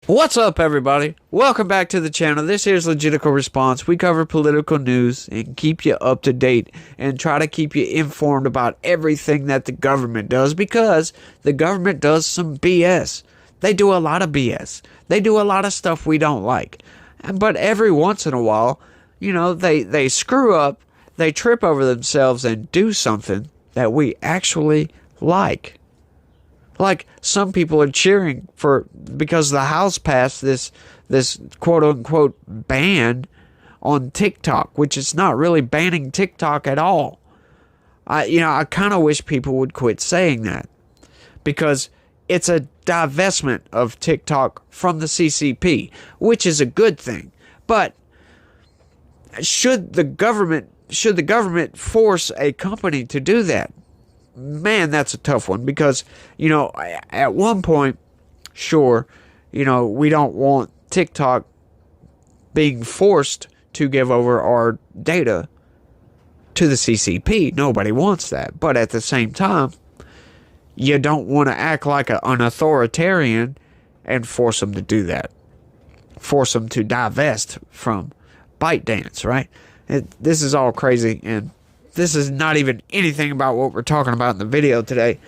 What's up, everybody? Welcome back to the channel. This here's Legitical Response. We cover political news and keep you up to date and try to keep you informed about everything that the government does, because the government does some BS. They do a lot of BS. They do a lot of stuff we don't like. But every once in a while, they screw up, they trip over themselves and do something that we actually like. Like, some people are cheering because the House passed this quote-unquote ban on TikTok, which is not really banning TikTok at all. I kind of wish people would quit saying that, because it's a divestment of TikTok from the CCP, which is a good thing. But should the government force a company to do that? Man, that's a tough one, because, at one point, sure, we don't want TikTok being forced to give over our data to the CCP. Nobody wants that. But at the same time, you don't want to act like an authoritarian and force them to do that. Force them to divest from ByteDance, right? This is all crazy, and this is not even anything about what we're talking about in the video today,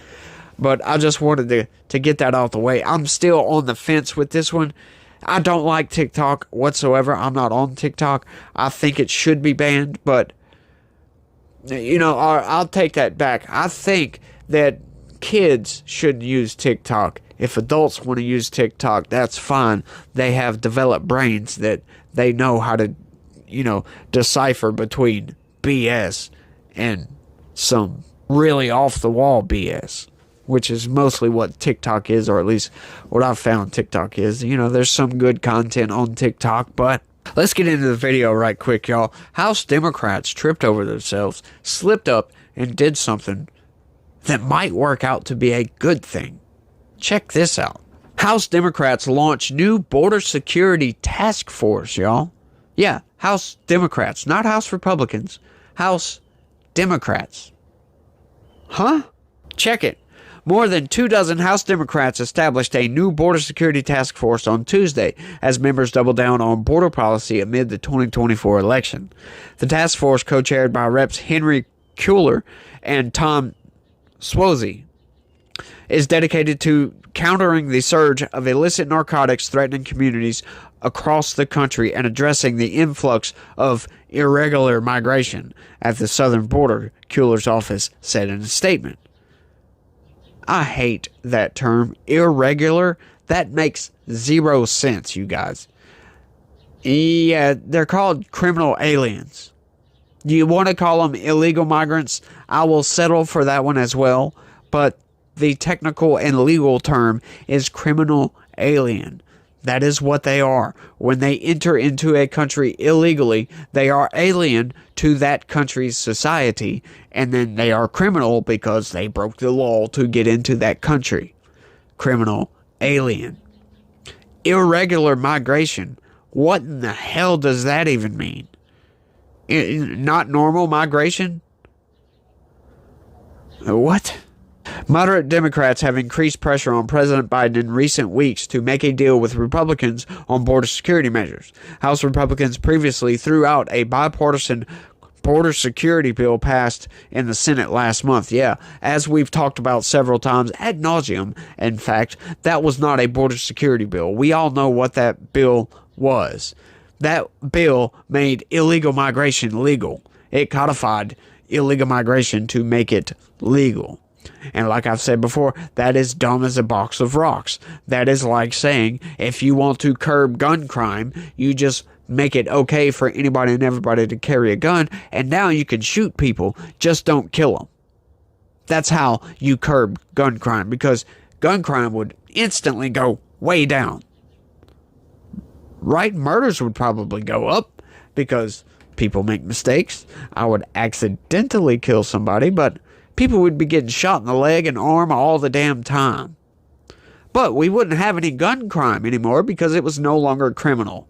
but I just wanted to get that out the way. I'm still on the fence with this one. I don't like TikTok whatsoever. I'm not on TikTok. I think it should be banned, but, I'll take that back. I think that kids shouldn't use TikTok. If adults want to use TikTok, that's fine. They have developed brains that they know how to, decipher between BS and some really off-the-wall BS, which is mostly what TikTok is, or at least what I've found TikTok is. There's some good content on TikTok, but let's get into the video right quick, y'all. House Democrats tripped over themselves, slipped up, and did something that might work out to be a good thing. Check this out. House Democrats launch new border security task force, y'all. Yeah, House Democrats, not House Republicans. House Democrats. Huh? Check it. More than 24 House Democrats established a new border security task force on Tuesday as members doubled down on border policy amid the 2024 election. The task force, co-chaired by Reps Henry Cuellar and Tom Suozzi, is dedicated to countering the surge of illicit narcotics threatening communities across the country and addressing the influx of irregular migration at the southern border, Cuellar's office said in a statement. I hate that term, irregular. That makes zero sense, you guys. Yeah, they're called criminal aliens. Do you want to call them illegal migrants? I will settle for that one as well, but the technical and legal term is criminal alien. That is what they are. When they enter into a country illegally, they are alien to that country's society, and then they are criminal because they broke the law to get into that country. Criminal alien. Irregular migration. What in the hell does that even mean? Not normal migration? What? Moderate Democrats have increased pressure on President Biden in recent weeks to make a deal with Republicans on border security measures. House Republicans previously threw out a bipartisan border security bill passed in the Senate last month. Yeah, as we've talked about several times ad nauseum, in fact, that was not a border security bill. We all know what that bill was. That bill made illegal migration legal. It codified illegal migration to make it legal. And like I've said before, that is dumb as a box of rocks. That is like saying, if you want to curb gun crime, you just make it okay for anybody and everybody to carry a gun, and now you can shoot people, just don't kill them. That's how you curb gun crime, because gun crime would instantly go way down. Right? Murders would probably go up, because people make mistakes. I would accidentally kill somebody, but people would be getting shot in the leg and arm all the damn time. But we wouldn't have any gun crime anymore because it was no longer criminal.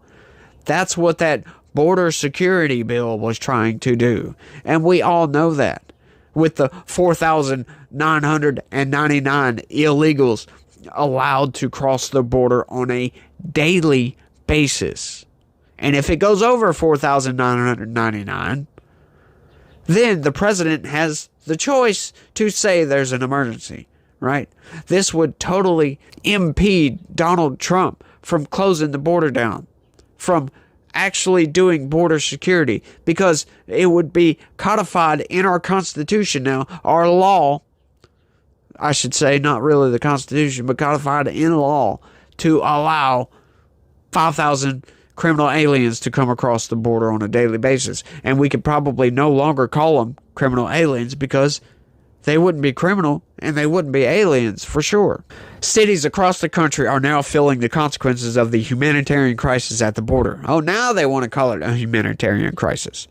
That's what that border security bill was trying to do. And we all know that. With the 4,999 illegals allowed to cross the border on a daily basis. And if it goes over 4,999, then the president has the choice to say there's an emergency, right? This would totally impede Donald Trump from closing the border down, from actually doing border security, because it would be codified in our Constitution now, our law, I should say, not really the Constitution, but codified in law to allow 5,000 criminal aliens to come across the border on a daily basis. And we could probably no longer call them criminal aliens because they wouldn't be criminal and they wouldn't be aliens for sure. Cities across the country are now feeling the consequences of the humanitarian crisis at the border. Oh, now they want to call it a humanitarian crisis.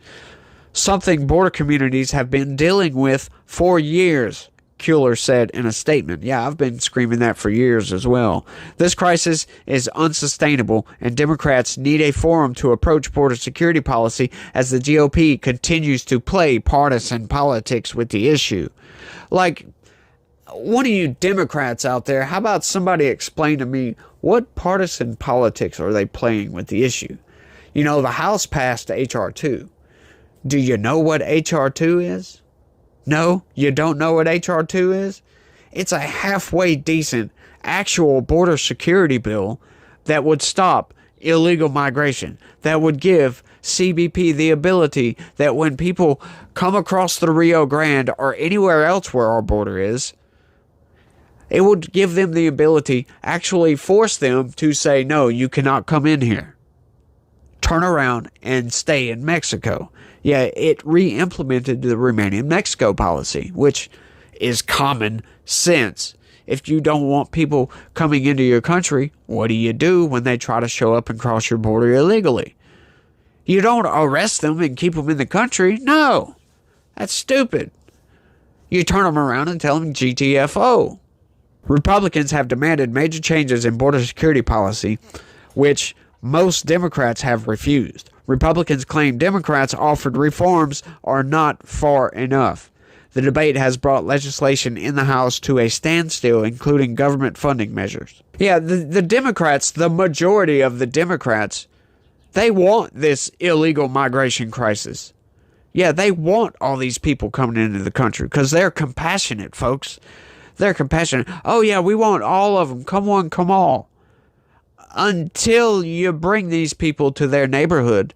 Something border communities have been dealing with for years, Kuehler said in a statement. Yeah, I've been screaming that for years as well. This crisis is unsustainable, and Democrats need a forum to approach border security policy as the GOP continues to play partisan politics with the issue. Like, one of you Democrats out there, how about somebody explain to me what partisan politics are they playing with the issue? You know, the House passed H.R. 2. Do you know what H.R. 2 is? No, you don't know what H.R. 2 is? It's a halfway decent actual border security bill that would stop illegal migration, that would give CBP the ability that when people come across the Rio Grande or anywhere else where our border is, it would give them the ability, actually force them to say, no, you cannot come in here. Turn around and stay in Mexico. Yeah, it re-implemented the Remain in Mexico policy, which is common sense. If you don't want people coming into your country, what do you do when they try to show up and cross your border illegally? You don't arrest them and keep them in the country. No, that's stupid. You turn them around and tell them GTFO. Republicans have demanded major changes in border security policy, which most Democrats have refused. Republicans claim Democrats offered reforms are not far enough. The debate has brought legislation in the House to a standstill, including government funding measures. Yeah, the Democrats, the majority of the Democrats, they want this illegal migration crisis. Yeah, they want all these people coming into the country because they're compassionate, folks. They're compassionate. Oh, yeah, we want all of them. Come on, come all. Until you bring these people to their neighborhood.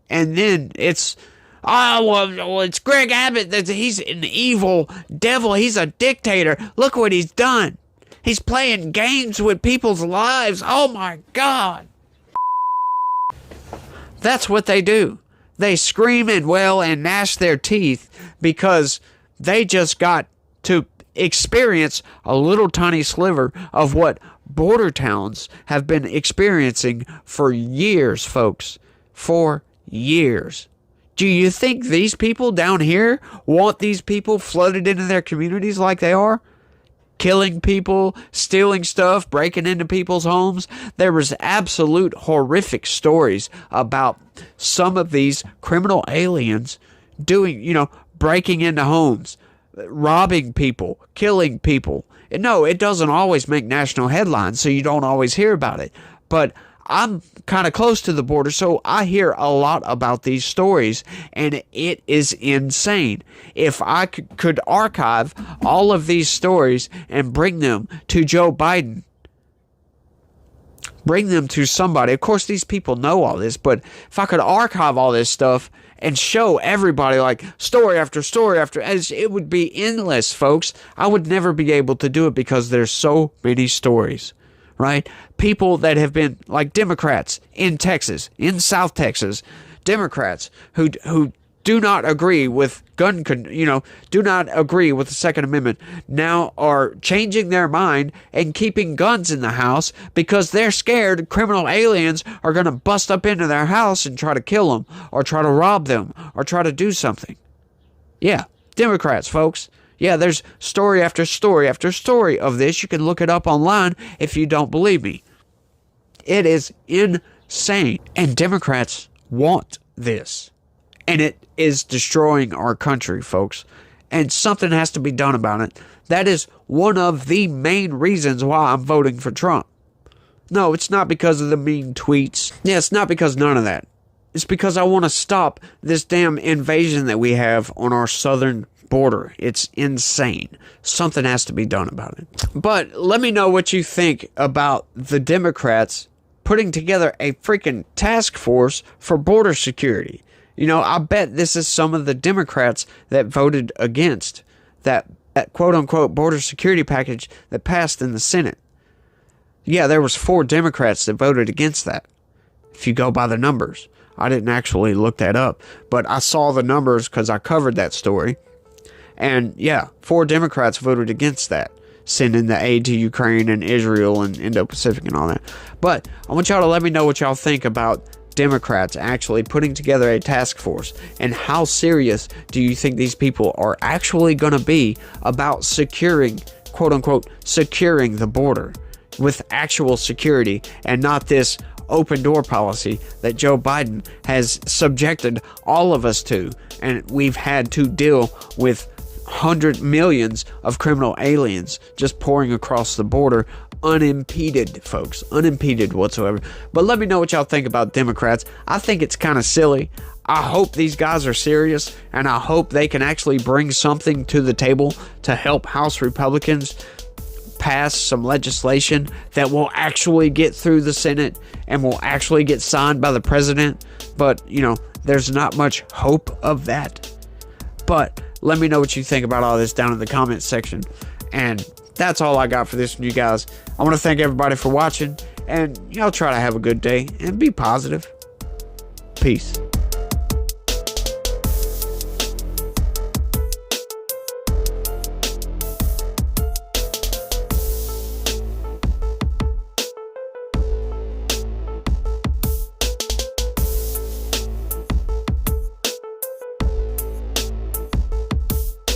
And then it's, well, it's Greg Abbott. He's an evil devil. He's a dictator. Look what he's done. He's playing games with people's lives. Oh, my God. That's what they do. They scream and wail and gnash their teeth because they just got to experience a little tiny sliver of what border towns have been experiencing for years, folks. For years. Do you think these people down here want these people flooded into their communities like they are? Killing people, stealing stuff, breaking into people's homes. There was absolute horrific stories about some of these criminal aliens doing, breaking into homes, robbing people, killing people. No, it doesn't always make national headlines, so you don't always hear about it. But I'm kind of close to the border, so I hear a lot about these stories, and it is insane. If I could archive all of these stories and bring them to Joe Biden, bring them to somebody. Of course, these people know all this, but if I could archive all this stuff and show everybody, like, story after story after, it would be endless, folks. I would never be able to do it because there's so many stories. Right? People that have been, like Democrats in Texas, in South Texas, Democrats who do not agree with do not agree with the Second Amendment, now are changing their mind and keeping guns in the house because they're scared criminal aliens are going to bust up into their house and try to kill them or try to rob them or try to do something. Yeah, Democrats, folks. Yeah, there's story after story after story of this. You can look it up online if you don't believe me. It is insane. And Democrats want this. And it is destroying our country, folks. And something has to be done about it. That is one of the main reasons why I'm voting for Trump. No, it's not because of the mean tweets. Yeah, it's not because none of that. It's because I want to stop this damn invasion that we have on our southern border. It's insane. Something has to be done about it. But let me know what you think about the Democrats putting together a freaking task force for border security. You know, I bet this is some of the Democrats that voted against that quote-unquote border security package that passed in the Senate. Yeah, there was 4 Democrats that voted against that, if you go by the numbers. I didn't actually look that up, but I saw the numbers because I covered that story. And yeah, 4 Democrats voted against that, sending the aid to Ukraine and Israel and Indo-Pacific and all that. But I want y'all to let me know what y'all think about Democrats actually putting together a task force, and how serious do you think these people are actually going to be about securing, quote-unquote, securing the border with actual security, and not this open door policy that Joe Biden has subjected all of us to, and we've had to deal with millions of criminal aliens just pouring across the border unimpeded, folks, unimpeded whatsoever. But let me know what y'all think about Democrats. I think it's kind of silly. I hope these guys are serious, and I hope they can actually bring something to the table to help House Republicans pass some legislation that will actually get through the Senate and will actually get signed by the president. But, you know, there's not much hope of that. But let me know what you think about all this down in the comments section. And that's all I got for this from you guys. I want to thank everybody for watching, and y'all try to have a good day and be positive. Peace.